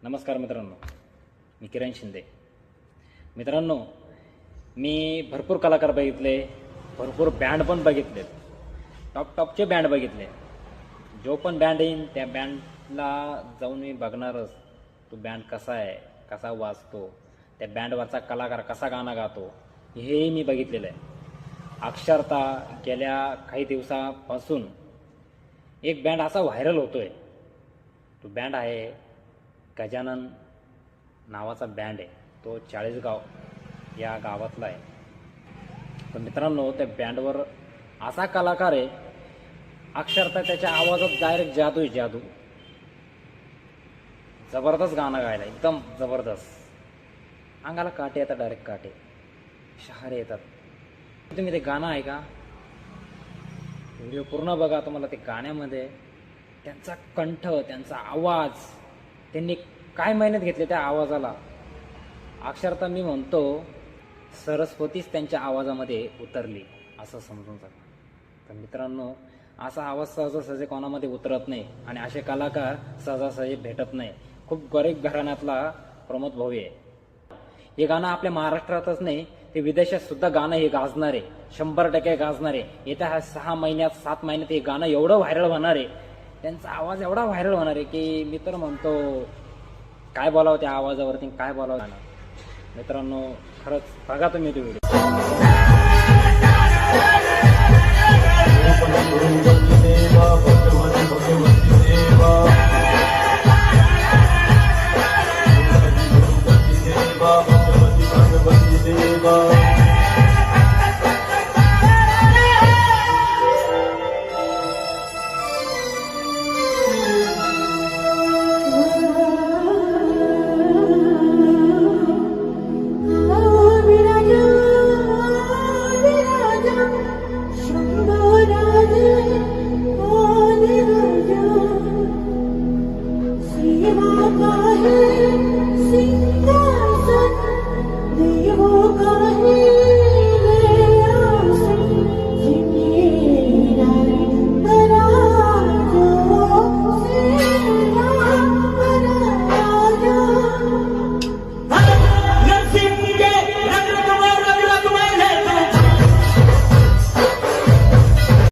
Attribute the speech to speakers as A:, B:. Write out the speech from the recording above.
A: नमस्कार मित्रांनो, मी किरण शिंदे. मित्रांनो, मी भरपूर कलाकार बघितले, भरपूर बँड पण बघितले, टॉपचे बँड बघितले. जो पण बँड येईन त्या बँडला जाऊन मी बघणारच. तो बँड कसा आहे, कसा वाजतो, त्या बँडवरचा कलाकार कसा गाणं गातो, हेही मी बघितलेलं आहे. अक्षरशः गेल्या काही दिवसापासून एक बँड असा व्हायरल होतोय. तो बँड आहे गजानन नावाचा बँड आहे. तो चाळीसगाव या गावातला आहे. तर मित्रांनो, त्या बँडवर असा कलाकार आहे, अक्षरशः त्याच्या आवाजात डायरेक्ट जादू आहे, जादू. जबरदस्त गाणं गायला, एकदम जबरदस्त. अंगाला काटे येतात, डायरेक्ट काटे, शहारे येतात. तुम्ही ते गाणं आहे का, व्हिडिओ पूर्ण बघा. तुम्हाला ते गाण्यामध्ये त्यांचा कंठ, त्यांचा आवाज, त्यांनी काय मेहनत घेतली त्या आवाजाला. अक्षरशः मी म्हणतो सरस्वतीच त्यांच्या आवाजामध्ये उतरली असं समजून जा. तर मित्रांनो, असा आवाज सहजासहजी कोणामध्ये उतरत नाही आणि असे कलाकार सहजासहजी भेटत नाही. खूप गरीब घराण्यातला प्रमोद भाऊ आहे. हे गाणं आपल्या महाराष्ट्रातच नाही, ते विदेशात सुद्धा गाणं हे गाजणार आहे, 100% गाजणार आहे. येत्या 6 महिन्यात 7 महिन्यात हे गाणं एवढं व्हायरल होणार आहे, त्यांचा आवाज एवढा व्हायरल होणार आहे की मी तर म्हणतो काय बोलावं त्या आवाजावरती, काय बोलावं गाणं. मित्रांनो, खरंच बघा तुम्ही तो व्हिडिओ.